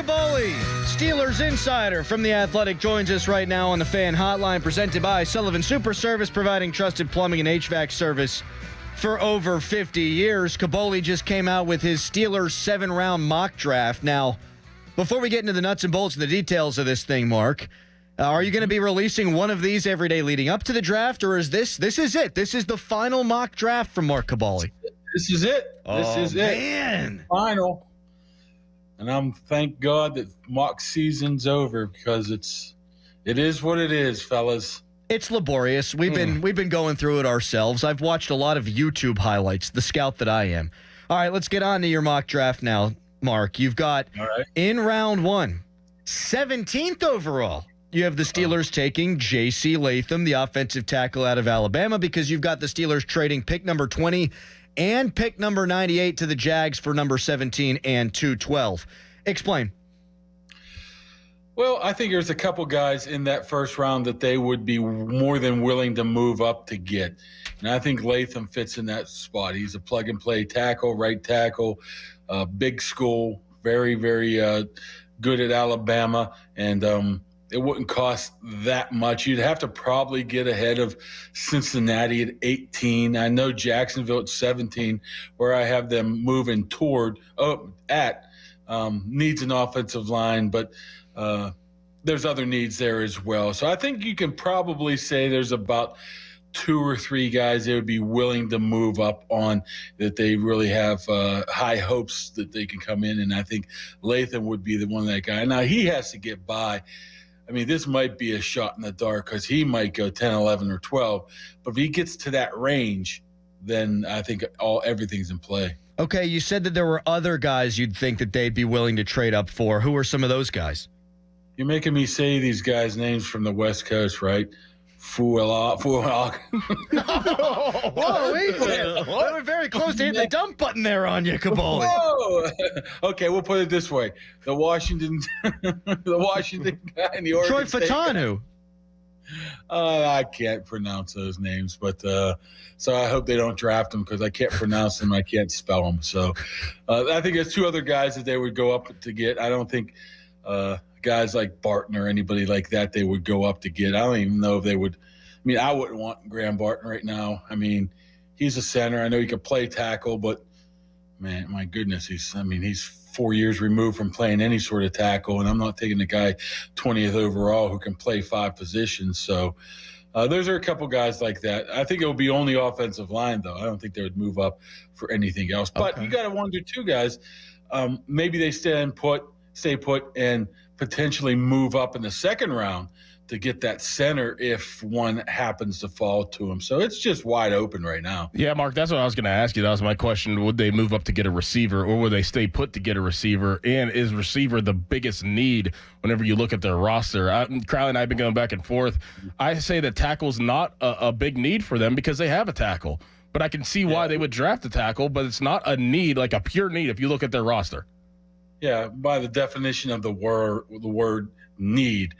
Kaboly, Steelers insider from The Athletic, joins us right now on the Fan Hotline, presented by Sullivan Super Service, providing trusted plumbing and HVAC service for over 50 years. Kaboly just came out with his Steelers 7-round mock draft. Now, before we get into the nuts and bolts and the details of this thing, Mark, are you going to be releasing one of these every day leading up to the draft, or is this is it? This is the final mock draft from Mark Kaboly. This is it. This is it. Final. And thank God that mock season's over, because it is what it is, fellas. It's laborious. We've been going through it ourselves. I've watched a lot of YouTube highlights, the scout that I am. All right, let's get on to your mock draft now, Mark. You've got, in round 1, 17th overall, you have the Steelers taking J.C. Latham, the offensive tackle out of Alabama, because you've got the Steelers trading pick number 20 and pick number 98 to the Jags for number 17 and 212. Explain. Well, I think there's a couple guys in that first round that they would be more than willing to move up to get. And I think Latham fits in that spot. He's a plug-and-play tackle, right tackle, big school, very, very good at Alabama, and it wouldn't cost that much. You'd have to probably get ahead of Cincinnati at 18. I know Jacksonville at 17, where I have them moving needs an offensive line, but there's other needs there as well. So I think you can probably say there's about 2 or 3 guys they would be willing to move up on, that they really have high hopes that they can come in, and I think Latham would be the one, that guy. Now, he has to get by. I mean, this might be a shot in the dark, because he might go 10, 11, or 12. But if he gets to that range, then I think everything's in play. Okay, you said that there were other guys you'd think that they'd be willing to trade up for. Who are some of those guys? You're making me say these guys' names from the West Coast, right? Whoa, wait. We're very close to hitting the dump button there on you, Kaboly. Whoa. Okay, we'll put it this way. The Washington guy in the Oregon Troy State Fautanu. I can't pronounce those names, but so I hope they don't draft them, because I can't pronounce them. I can't spell them. So I think there's 2 other guys that they would go up to get. I don't think guys like Barton or anybody like that they would go up to get. I don't even know if they would. I mean, I wouldn't want Graham Barton right now. I mean, he's a center. I know he could play tackle, but man, my goodness, he's 4 years removed from playing any sort of tackle, and I'm not taking the guy 20th overall who can play 5 positions. So those are a couple guys like that. I think it will be only offensive line, though. I don't think they would move up for anything else. But you got to wonder, 2 guys, maybe they stay put, and potentially move up in the second round to get that center if one happens to fall to him. So it's just wide open right now. Yeah, Mark, that's what I was going to ask you. That was my question. Would they move up to get a receiver, or would they stay put to get a receiver? And is receiver the biggest need whenever you look at their roster? Crowley and I have been going back and forth. I say that tackle's not a big need for them, because they have a tackle. But I can see why they would draft a tackle, but it's not a need, like a pure need, if you look at their roster. Yeah, by the definition of the word need,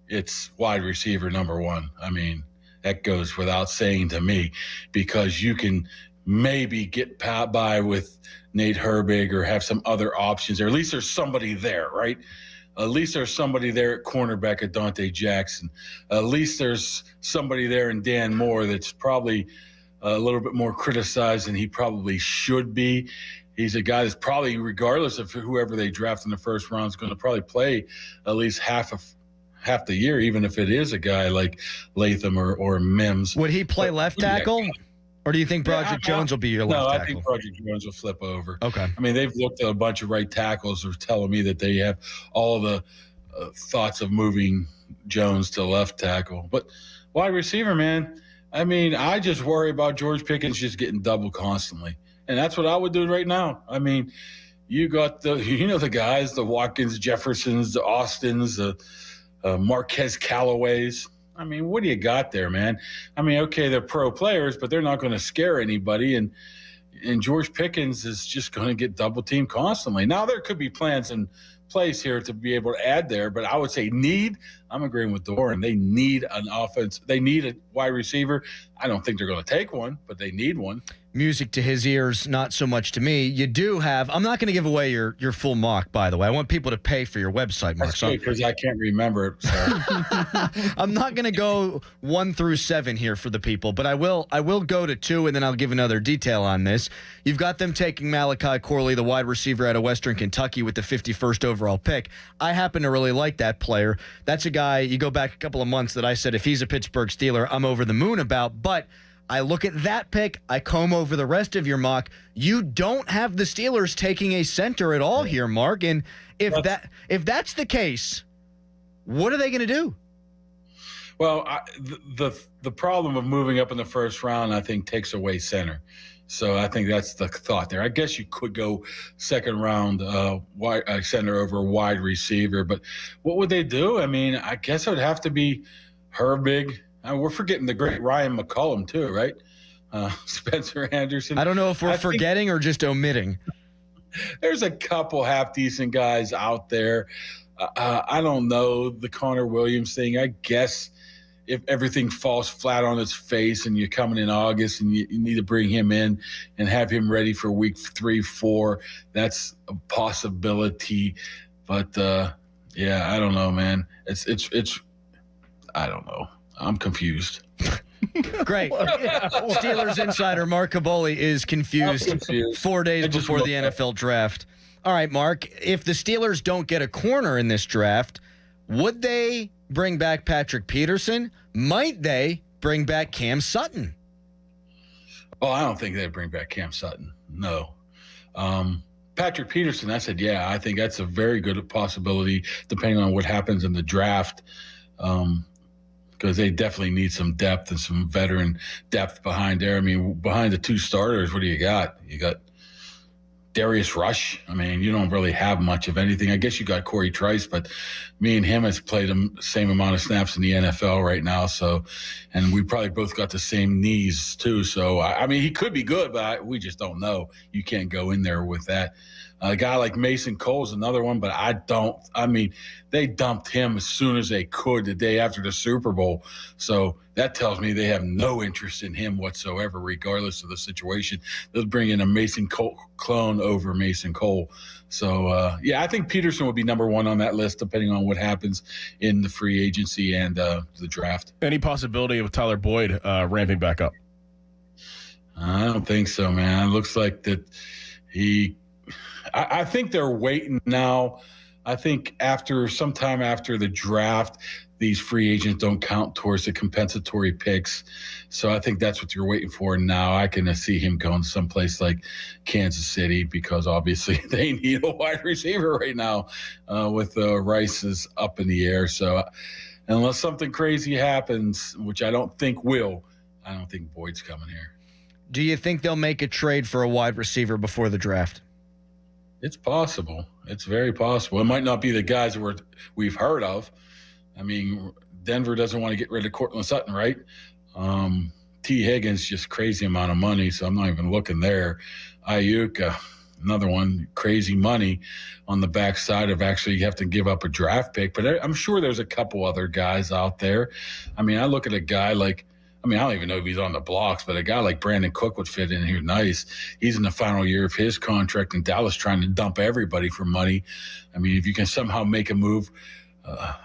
it's wide receiver number 1. I mean, that goes without saying to me, because you can maybe get by with Nate Herbig or have some other options, or at least there's somebody there, right? At least there's somebody there at cornerback at Dante Jackson. At least there's somebody there in Dan Moore that's probably a little bit more criticized than he probably should be. He's a guy that's probably, regardless of whoever they draft in the first round, is going to probably play at least half the year, even if it is a guy like Latham or Mims. Would he play left tackle? Or do you think Broderick Jones will be your left tackle? No, I think Broderick Jones will flip over. Okay. I mean, they've looked at a bunch of right tackles who are telling me that they have all the thoughts of moving Jones to left tackle. But wide receiver, man, I mean, I just worry about George Pickens just getting doubled constantly. And that's what I would do right now. I mean, you got the guys, the Watkins, Jeffersons, the Austins, the Marquez Callaways. I mean, what do you got there, man? I mean, okay, they're pro players, but they're not going to scare anybody. And George Pickens is just going to get double teamed constantly. Now, there could be plans in place here to be able to add there, but I would say I'm agreeing with Dorin. They need an offense. They need a wide receiver. I don't think they're going to take one, but they need one. music to his ears, not so much to me. You do have, I'm not going to give away your full mock, by the way. I want people to pay for your website, Mark. That's good, because I can't remember it. So. I'm not going to go 1 through 7 here for the people, but I will go to 2, and then I'll give another detail on this. You've got them taking Malachi Corley, the wide receiver out of Western Kentucky, with the 51st overall pick. I happen to really like that player. That's a guy, you go back a couple of months, that I said if he's a Pittsburgh Steeler, I'm over the moon about, but I look at that pick, I comb over the rest of your mock. You don't have the Steelers taking a center at all here, Mark. And if that's the case, what are they going to do? Well, the problem of moving up in the first round, I think, takes away center. So I think that's the thought there. I guess you could go second round wide center over wide receiver, but what would they do? I mean, I guess it would have to be Herbig. We're forgetting the great Ryan McCollum too, right? Spencer Anderson. I don't know if we're forgetting or just omitting. There's a couple half-decent guys out there. I don't know the Connor Williams thing. I guess if everything falls flat on its face and you're coming in August and you need to bring him in and have him ready for week 3, 4, that's a possibility. But, yeah, I don't know, man. It's I don't know. I'm confused. Great. Steelers insider Mark Kaboly is confused 4 days before the NFL draft. All right, Mark, if the Steelers don't get a corner in this draft, would they bring back Patrick Peterson? Might they bring back Cam Sutton? Oh, I don't think they'd bring back Cam Sutton. No. Patrick Peterson, I said, yeah, I think that's a very good possibility depending on what happens in the draft. Because they definitely need some depth and some veteran depth behind there. I mean, behind the 2 starters, what do you got? You got Darius Rush. I mean, you don't really have much of anything. I guess you got Corey Trice, but me and him has played the same amount of snaps in the NFL right now. So, and we probably both got the same knees too. So, I mean, he could be good, but we just don't know. You can't go in there with that. A guy like Mason Cole's another one, but I mean, they dumped him as soon as they could the day after the Super Bowl. So that tells me they have no interest in him whatsoever, regardless of the situation. They'll bring in a Mason Cole clone over Mason Cole. So, yeah, I think Peterson would be number 1 on that list, depending on what happens in the free agency and the draft. Any possibility of Tyler Boyd ramping back up? I don't think so, man. It looks like that I think they're waiting now. I think sometime after the draft, these free agents don't count towards the compensatory picks. So I think that's what you're waiting for now. I can see him going someplace like Kansas City because obviously they need a wide receiver right now with Rice is up in the air. So unless something crazy happens, which I don't think will, I don't think Boyd's coming here. Do you think they'll make a trade for a wide receiver before the draft? It's possible. It's very possible. It might not be the guys that we've heard of. I mean, Denver doesn't want to get rid of Cortland Sutton, right? T. Higgins, just crazy amount of money, so I'm not even looking there. Ayuk, another one, crazy money on the backside of actually you have to give up a draft pick. But I'm sure there's a couple other guys out there. I mean, I look at a guy like, I don't even know if he's on the blocks, but a guy like Brandon Cook would fit in here nice. He's in the final year of his contract in Dallas trying to dump everybody for money. I mean, if you can somehow make a move,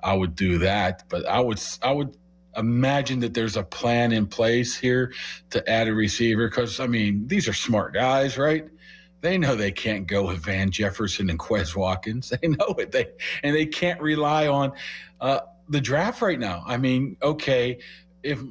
I would do that. But I would imagine that there's a plan in place here to add a receiver because, I mean, these are smart guys, right? They know they can't go with Van Jefferson and Quez Watkins. They know it. They can't rely on the draft right now. I mean, okay, if –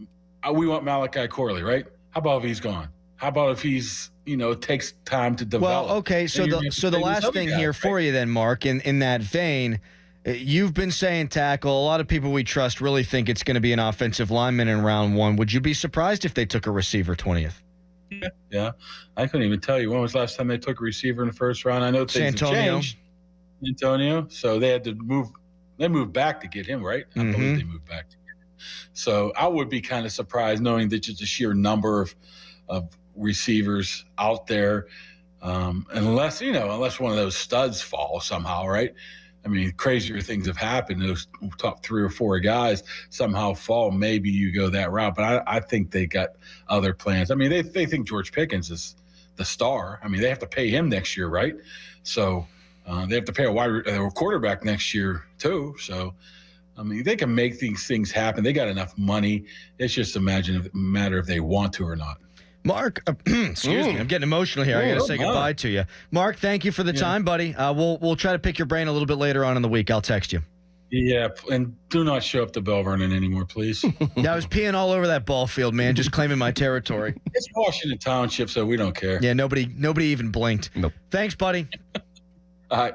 we want Malachi Corley, right? How about if he's gone? How about if he's, takes time to develop? Well, okay, so the last thing here for you then, Mark, in that vein, you've been saying tackle. A lot of people we trust really think it's going to be an offensive lineman in round 1. Would you be surprised if they took a receiver 20th? Yeah. I couldn't even tell you. When was the last time they took a receiver in the first round? I know things have changed. Antonio. So they had to move. They moved back to get him, right? I believe they moved back to get him. So I would be kind of surprised knowing that just the sheer number of receivers out there, unless one of those studs fall somehow, right? I mean, crazier things have happened. Those top 3 or 4 guys somehow fall. Maybe you go that route, but I think they got other plans. I mean, they think George Pickens is the star. I mean, they have to pay him next year, right? So they have to pay a quarterback next year too. So, I mean, they can make these things happen. They got enough money. It's just a matter if they want to or not. Mark, excuse me, I'm getting emotional here. I got to say goodbye to you. Mark, thank you for the time, buddy. We'll try to pick your brain a little bit later on in the week. I'll text you. Yeah, and do not show up to Bell Vernon anymore, please. Yeah, I was peeing all over that ball field, man, just claiming my territory. It's Washington Township, so we don't care. Yeah, nobody even blinked. Nope. Thanks, buddy. All right.